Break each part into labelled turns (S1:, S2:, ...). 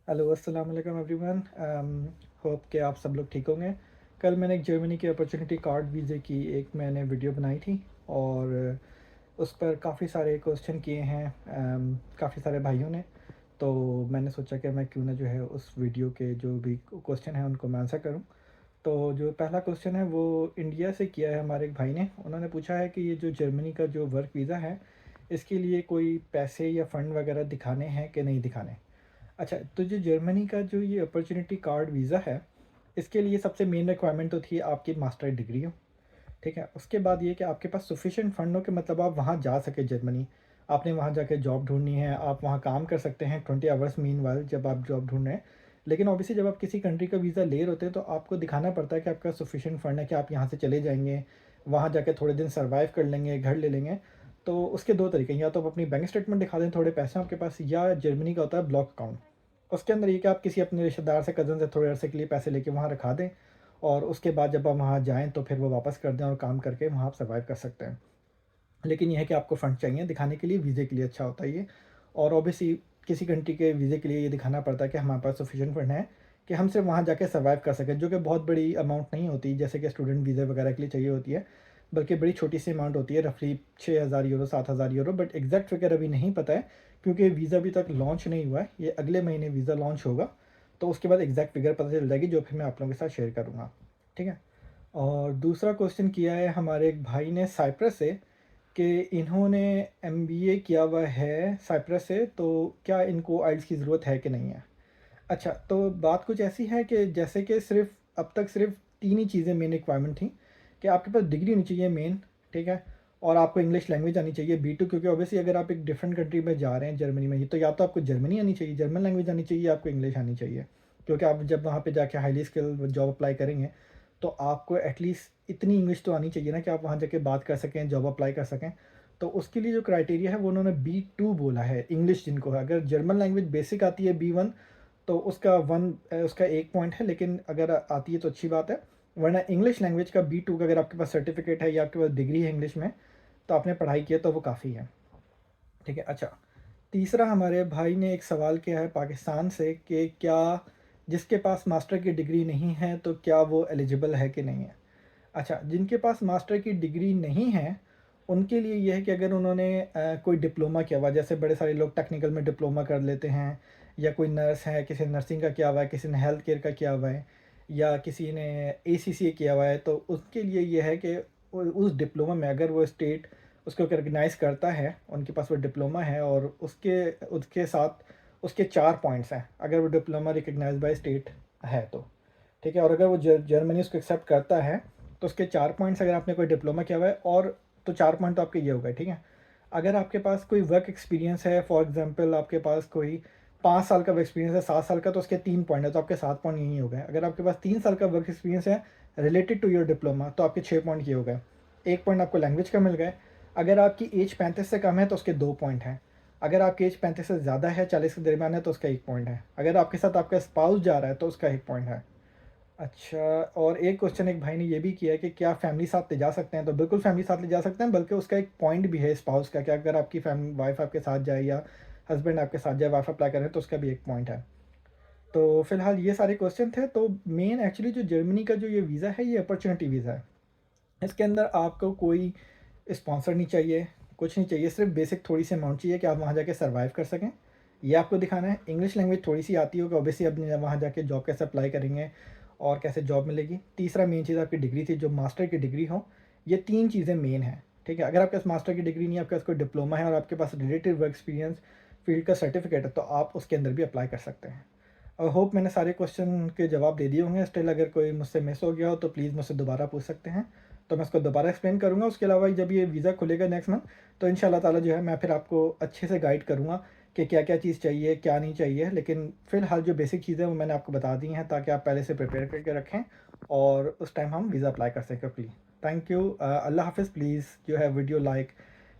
S1: Hello, अस्सलाम वालेकुम everyone. Hope कि आप सब लोग ठीक होंगे। कल मैंने एक जर्मनी के अपॉर्चुनिटी कार्ड वीज़े की एक मैंने वीडियो बनाई थी और उस पर काफ़ी सारे क्वेश्चन किए हैं काफ़ी सारे भाइयों ने। तो मैंने सोचा कि मैं क्यों ना जो है उस वीडियो के जो भी क्वेश्चन हैं उनको मैं आंसर करूं। तो जो पहला क्वेश्चन है वो इंडिया से किया है हमारे एक भाई ने। उन्होंने पूछा है कि ये जो जर्मनी का जो वर्क वीज़ा है, इसके लिए कोई पैसे या फ़ंड वगैरह दिखाने हैं कि नहीं दिखाने। अच्छा, तो जो जर्मनी का जो ये अपॉर्चुनिटी कार्ड वीज़ा है, इसके लिए सबसे मेन रिक्वायरमेंट तो थी आपकी मास्टर डिग्री हो, ठीक है? उसके बाद ये कि आपके पास सफिशिएंट फ़ंड हो कि मतलब आप वहाँ जा सके जर्मनी। आपने वहाँ जाके जॉब ढूँढनी है, आप वहाँ काम कर सकते हैं 20 आवर्स मीनवाइल जब आप जॉब ढूँढ रहे हैं। लेकिन ऑब्वियसली जब आप किसी कंट्री का वीज़ा ले रहे होते हैं तो आपको दिखाना पड़ता है कि आपका सफिशिएंट फ़ंड है कि आप यहाँ से चले जाएँगे, वहाँ जाके थोड़े दिन सर्वाइव कर लेंगे, घर ले लेंगे। तो उसके 2 तरीके हैं, या तो आप अपनी बैंक स्टेटमेंट दिखा दें, थोड़े पैसे हैं आपके पास, या जर्मनी का होता है ब्लॉक अकाउंट। उसके अंदर ये कि आप किसी अपने रिश्तेदार से, कज़न से थोड़े अरसे के लिए पैसे लेके वहाँ रखा दें और उसके बाद जब आप वहाँ जाएँ तो फिर वो वापस कर दें और काम करके वहाँ आप सर्वाइव कर सकते हैं। लेकिन ये है कि आपको फ़ंड चाहिए दिखाने के लिए, वीज़े के लिए अच्छा होता है ये। और ऑब्वियसली किसी कंट्री के वीज़े के लिए ये दिखाना पड़ता है कि हमारे पास सफिशिएंट फ़ंड है कि हम सिर्फ वहाँ जाके सर्वाइव कर सकें, जो कि बहुत बड़ी अमाउंट नहीं होती जैसे कि स्टूडेंट वीज़े वगैरह के लिए चाहिए होती है, बल्कि बड़ी छोटी सी अमाउंट होती है, रफली 6,000 euro 7,000 euro. But exact figure अभी नहीं पता है क्योंकि वीज़ा अभी तक लॉन्च नहीं हुआ है, ये अगले महीने वीज़ा लॉन्च होगा। तो उसके बाद एग्जैक्ट फिगर पता चल जाएगी जो फिर मैं आप लोगों के साथ शेयर करूँगा, ठीक है। और दूसरा क्वेश्चन किया है हमारे एक भाई ने साइप्रस से कि इन्होंने एमबीए किया हुआ है साइप्रस से, तो क्या इनको आइल्स की ज़रूरत है कि नहीं है। अच्छा, तो बात कुछ ऐसी है कि जैसे कि सिर्फ अब तक सिर्फ तीन ही चीज़ें मेन रिक्वायरमेंट थी कि आपके पास डिग्री होनी चाहिए मेन, ठीक है, और आपको इंग्लिश लैंग्वेज आनी चाहिए B2, क्योंकि ऑब्वियसली अगर आप एक डिफरेंट कंट्री में जा रहे हैं जर्मनी में ही, तो या तो आपको जर्मनी आनी चाहिए, जर्मन लैंग्वेज आनी चाहिए, आपको इंग्लिश आनी चाहिए। क्योंकि आप जब वहाँ पे जाके हाईली स्किल जॉब अप्लाई करेंगे तो आपको एटलीस्ट इतनी इंग्लिश तो आनी चाहिए ना कि आप वहाँ जाके बात कर सकें, जॉब अप्लाई कर सकें। तो उसके लिए जो क्राइटेरिया है वो उन्होंने B2 बोला है, इंग्लिश जिनको है। अगर जर्मन लैंग्वेज बेसिक आती है B1 तो उसका 1 पॉइंट है, लेकिन अगर आती है तो अच्छी बात है। वरना इंग्लिश लैंग्वेज का B2 का अगर आपके पास सर्टिफिकेट है या आपके पास डिग्री है इंग्लिश में, तो आपने पढ़ाई की है तो वो काफ़ी है, ठीक है। अच्छा, तीसरा हमारे भाई ने एक सवाल किया है पाकिस्तान से कि क्या जिसके पास मास्टर की डिग्री नहीं है तो क्या वो एलिजिबल है कि नहीं है। अच्छा, जिनके पास मास्टर की डिग्री नहीं है, उनके लिए ये है कि अगर उन्होंने कोई डिप्लोमा किया हुआ है, जैसे बड़े सारे लोग टेक्निकल में डिप्लोमा कर लेते हैं, या कोई नर्स है, किसी ने नर्सिंग का किया हुआ है, किसी ने हेल्थ केयर का किया हुआ है, या किसी ने ACCA किया हुआ है, तो उसके लिए ये है कि उस डिप्लोमा में अगर वो स्टेट उसको रिकग्नाइज़ करता है, उनके पास वो डिप्लोमा है और उसके उसके साथ उसके 4 पॉइंट्स हैं, अगर वो डिप्लोमा रिकग्नाइज्ड बाय स्टेट है तो, ठीक है। और अगर वो जर्मनी उसको एक्सेप्ट करता है तो उसके 4 पॉइंट्स, अगर आपने कोई डिप्लोमा किया हुआ है और, तो 4 पॉइंट तो आपके ये हो गए, ठीक है। अगर आपके पास कोई वर्क एक्सपीरियंस है, फॉर एग्जांपल आपके पास कोई 5 साल का एक्सपीरियंस है, 7 साल का, तो उसके 3 पॉइंट है, तो आपके 7 पॉइंट यही हो गए। अगर आपके पास 3 साल का वर्क एक्सपीरियंस है रिलेटेड टू योर डिप्लोमा, तो आपके 6 पॉइंट ये हो गए। 1 पॉइंट आपको लैंग्वेज का मिल गए। अगर आपकी एज 35 से कम है तो उसके 2 पॉइंट हैं। अगर आपकी एज 35 से ज़्यादा है, 40 के दरमियान है, तो उसका 1 पॉइंट है। अगर आपके साथ आपका स्पाउस जा रहा है तो उसका 1 पॉइंट है। अच्छा, और एक क्वेश्चन एक भाई ने ये भी किया है कि क्या फैमिली साथ ले जा सकते हैं, तो बिल्कुल फैमिली साथ ले जा सकते हैं, बल्कि उसका एक पॉइंट भी है स्पाउस का कि अगर आपकी फैमिली वाइफ आपके साथ जाए या हस्बैंड आपके साथ जाए, वाइफ अप्लाई करें, तो उसका भी एक पॉइंट है। तो फिलहाल ये सारे क्वेश्चन थे। तो मेन एक्चुअली जो जर्मनी का जो ये वीज़ा है ये अपॉर्चुनिटी वीज़ा है। इसके अंदर आपको कोई स्पॉन्सर नहीं चाहिए, कुछ नहीं चाहिए, सिर्फ बेसिक थोड़ी सी अमाउंट चाहिए कि आप वहाँ जाके सर्वाइव कर सकें। ये आपको दिखाना है। इंग्लिश लैंग्वेज थोड़ी सी आती होगी ऑब्वियसली, अब वहाँ जाके जॉब कैसे अप्लाई करेंगे और कैसे जॉब मिलेगी। तीसरा मेन चीज़ आपकी डिग्री थी, जो मास्टर की डिग्री हो। ये 3 चीज़ें मेन हैं, ठीक है। अगर आपके पास मास्टर की डिग्री नहीं है, आपके पास कोई डिप्लोमा है और आपके पास रिलेटेड वर्क एक्सपीरियंस फील्ड का सर्टिफिकेट है, तो आप उसके अंदर भी अप्लाई कर सकते हैं। और होप मैंने सारे क्वेश्चन के जवाब दे दिए होंगे। स्टिल अगर कोई मुझसे मिस हो गया हो तो प्लीज़ मुझसे दोबारा पूछ सकते हैं, तो मैं उसको दोबारा एक्सप्लेन करूँगा। उसके अलावा जब ये वीज़ा खुलेगा नेक्स्ट मंथ, तो इंशाल्लाह ताला जो है मैं फिर आपको अच्छे से गाइड करूँगा कि क्या क्या चीज़ चाहिए, क्या नहीं चाहिए। लेकिन फ़िलहाल जो बेसिक चीज़ें वो मैंने आपको बता दी हैं, ताकि आप पहले से प्रिपेयर करके रखें और उस टाइम हम वीज़ा अप्लाई कर सकें प्लीज़। Thank you. अल्लाह हाफ़िज़। प्लीज़ जो है वीडियो लाइक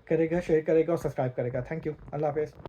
S1: करेगा, शेयर करेगा और सब्सक्राइब करेगा। Thank you. अल्लाह हाफ़िज़।